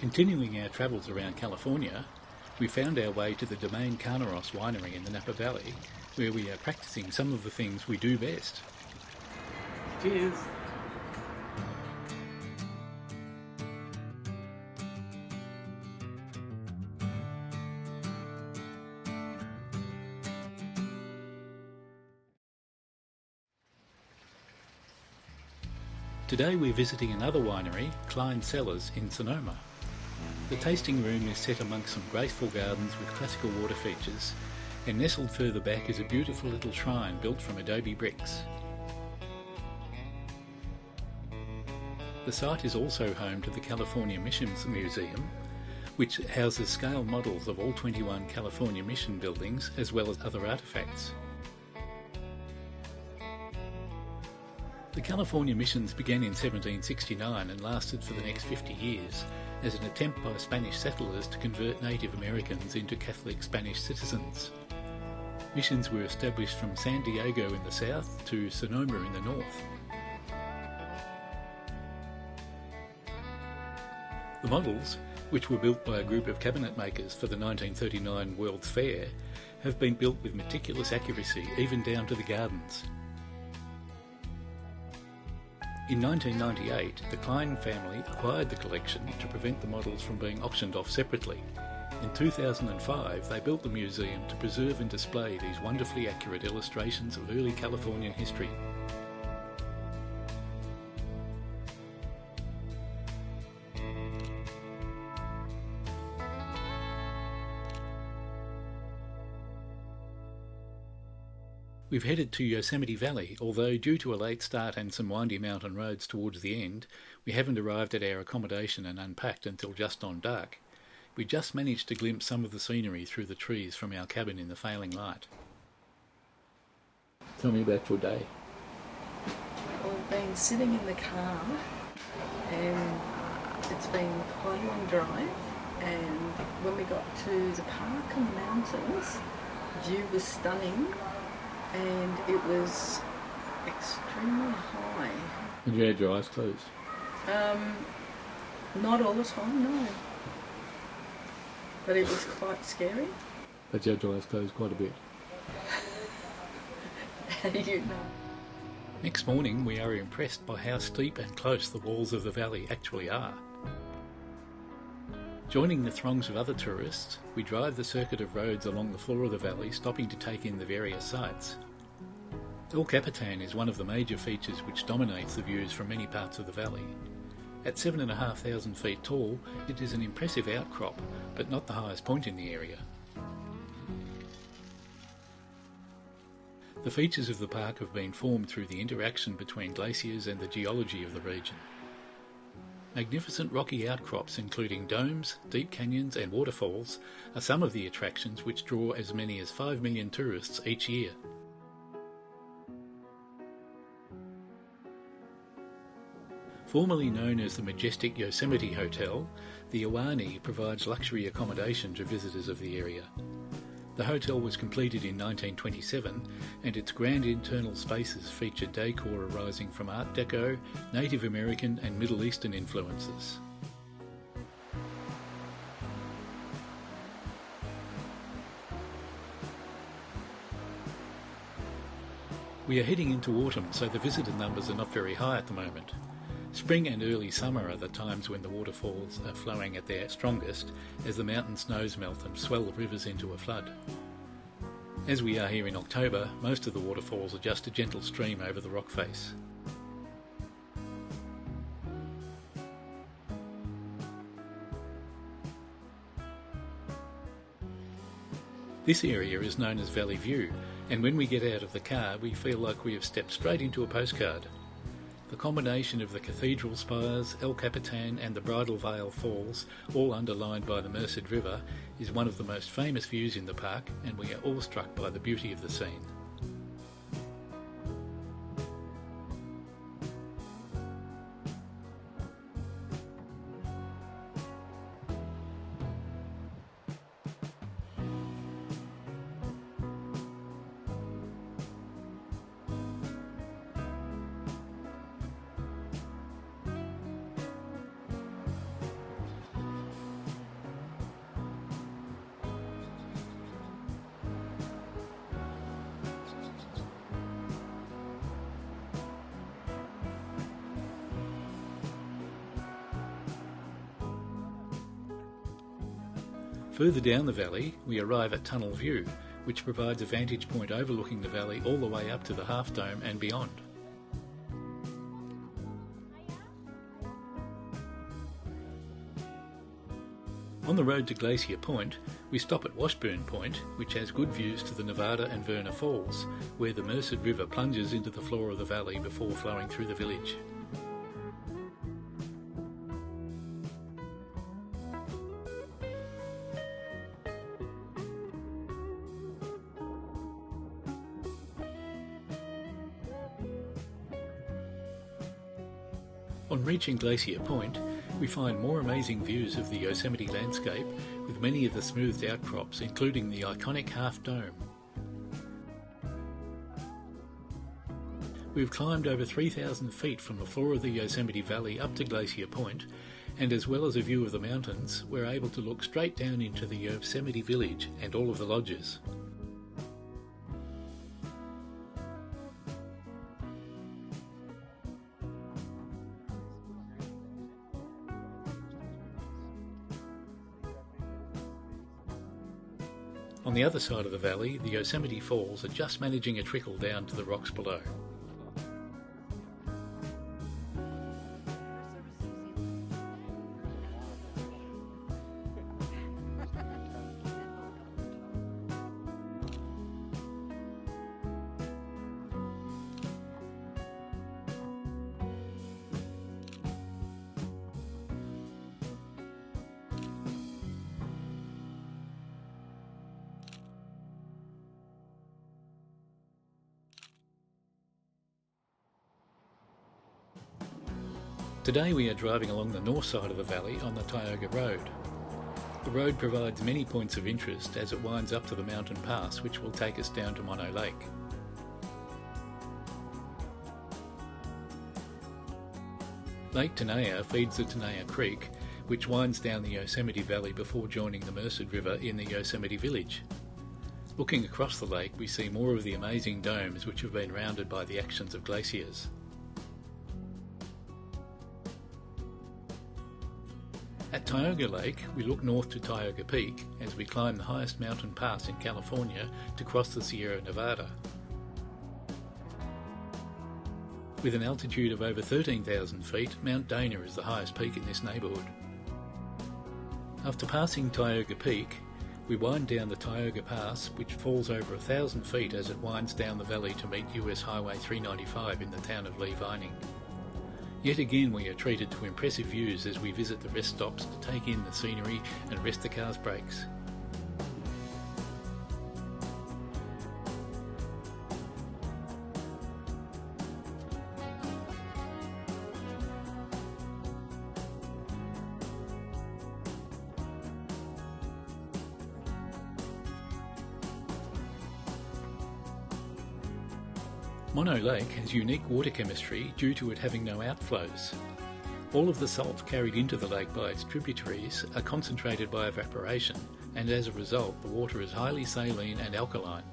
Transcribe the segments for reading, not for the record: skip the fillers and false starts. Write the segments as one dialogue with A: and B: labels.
A: Continuing our travels around California, we found our way to the Domaine Carneros winery in the Napa Valley, where we are practicing some of the things we do best.
B: Cheers!
A: Today we're visiting another winery, Klein Cellars in Sonoma. The tasting room is set amongst some graceful gardens with classical water features, and nestled further back is a beautiful little shrine built from adobe bricks. The site is also home to the California Missions Museum, which houses scale models of all 21 California mission buildings as well as other artefacts. The California missions began in 1769 and lasted for the next 50 years as an attempt by Spanish settlers to convert Native Americans into Catholic Spanish citizens. Missions were established from San Diego in the south to Sonoma in the north. The models, which were built by a group of cabinet makers for the 1939 World's Fair, have been built with meticulous accuracy even down to the gardens. In 1998, the Klein family acquired the collection to prevent the models from being auctioned off separately. In 2005, they built the museum to preserve and display these wonderfully accurate illustrations of early Californian history. We've headed to Yosemite Valley, although due to a late start and some windy mountain roads towards the end, we haven't arrived at our accommodation and unpacked until just on dark. We just managed to glimpse some of the scenery through the trees from our cabin in the failing light. Tell me about your day.
B: Well, we've been sitting in the car and it's been quite a long drive, and when we got to the park and the mountains, the view was stunning. And it was extremely high.
A: And you had your eyes closed?
B: Not all the time, no. But it was quite scary.
A: But you had your eyes closed quite a bit?
B: How do you know?
A: Next morning we are impressed by how steep and close the walls of the valley actually are. Joining the throngs of other tourists, we drive the circuit of roads along the floor of the valley, stopping to take in the various sights. El Capitan is one of the major features which dominates the views from many parts of the valley. At 7,500 feet tall, it is an impressive outcrop, but not the highest point in the area. The features of the park have been formed through the interaction between glaciers and the geology of the region. Magnificent rocky outcrops including domes, deep canyons and waterfalls are some of the attractions which draw as many as 5 million tourists each year. Formerly known as the majestic Yosemite Hotel, the Ahwahnee provides luxury accommodation to visitors of the area. The hotel was completed in 1927 and its grand internal spaces feature decor arising from Art Deco, Native American and Middle Eastern influences. We are heading into autumn, so the visitor numbers are not very high at the moment. Spring and early summer are the times when the waterfalls are flowing at their strongest as the mountain snows melt and swell the rivers into a flood. As we are here in October, most of the waterfalls are just a gentle stream over the rock face. This area is known as Valley View, and when we get out of the car we feel like we have stepped straight into a postcard. The combination of the cathedral spires, El Capitan and the Bridal Veil Falls, all underlined by the Merced River, is one of the most famous views in the park, and we are awestruck by the beauty of the scene. Further down the valley, we arrive at Tunnel View, which provides a vantage point overlooking the valley all the way up to the Half Dome and beyond. On the road to Glacier Point, we stop at Washburn Point, which has good views to the Nevada and Verna Falls, where the Merced River plunges into the floor of the valley before flowing through the village. On reaching Glacier Point, we find more amazing views of the Yosemite landscape, with many of the smoothed outcrops, including the iconic Half Dome. We've climbed over 3,000 feet from the floor of the Yosemite Valley up to Glacier Point, and as well as a view of the mountains, we're able to look straight down into the Yosemite Village and all of the lodges. On the other side of the valley, the Yosemite Falls are just managing a trickle down to the rocks below. Today we are driving along the north side of the valley on the Tioga Road. The road provides many points of interest as it winds up to the mountain pass, which will take us down to Mono Lake. Lake Tenaya feeds the Tenaya Creek, which winds down the Yosemite Valley before joining the Merced River in the Yosemite Village. Looking across the lake, we see more of the amazing domes which have been rounded by the actions of glaciers. At Tioga Lake, we look north to Tioga Peak as we climb the highest mountain pass in California to cross the Sierra Nevada. With an altitude of over 13,000 feet, Mount Dana is the highest peak in this neighbourhood. After passing Tioga Peak, we wind down the Tioga Pass, which falls over 1,000 feet as it winds down the valley to meet US Highway 395 in the town of Lee Vining. Yet again we are treated to impressive views as we visit the rest stops to take in the scenery and rest the car's brakes. Mono Lake has unique water chemistry due to it having no outflows. All of the salt carried into the lake by its tributaries are concentrated by evaporation, and as a result the water is highly saline and alkaline.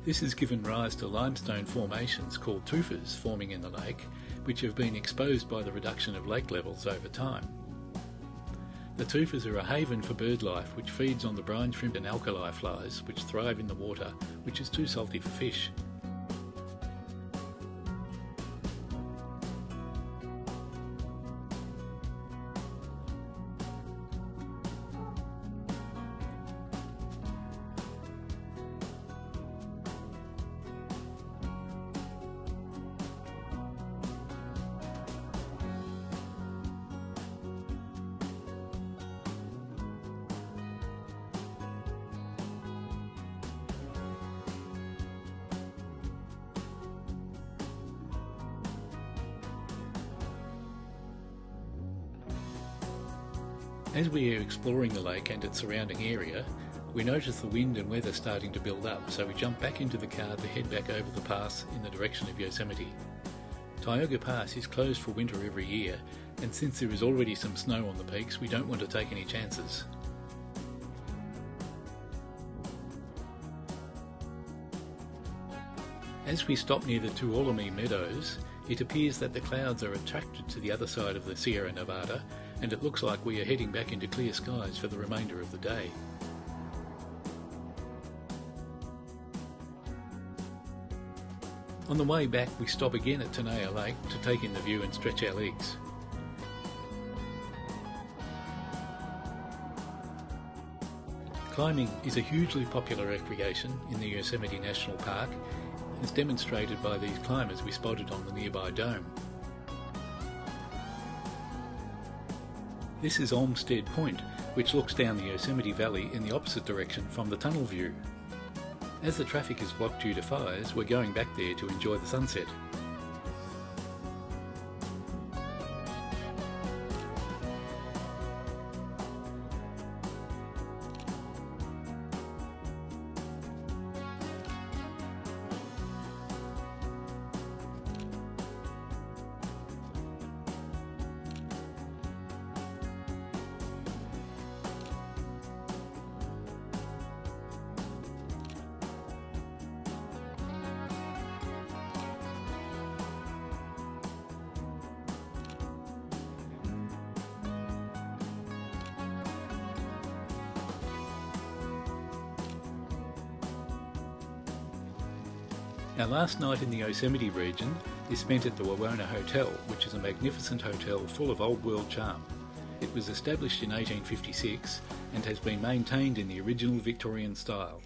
A: This has given rise to limestone formations called tufas forming in the lake, which have been exposed by the reduction of lake levels over time. The tufas are a haven for bird life which feeds on the brine shrimp and alkali flies which thrive in the water, which is too salty for fish. As we are exploring the lake and its surrounding area, we notice the wind and weather starting to build up, so we jump back into the car to head back over the pass in the direction of Yosemite. Tioga Pass is closed for winter every year, and since there is already some snow on the peaks, we don't want to take any chances. As we stop near the Tuolumne Meadows, it appears that the clouds are attracted to the other side of the Sierra Nevada, and it looks like we are heading back into clear skies for the remainder of the day. On the way back, we stop again at Tenaya Lake to take in the view and stretch our legs. Climbing is a hugely popular recreation in the Yosemite National Park, as demonstrated by these climbers we spotted on the nearby dome. This is Olmsted Point, which looks down the Yosemite Valley in the opposite direction from the tunnel view. As the traffic is blocked due to fires, we're going back there to enjoy the sunset. Our last night in the Yosemite region is spent at the Wawona Hotel, which is a magnificent hotel full of old world charm. It was established in 1856 and has been maintained in the original Victorian style.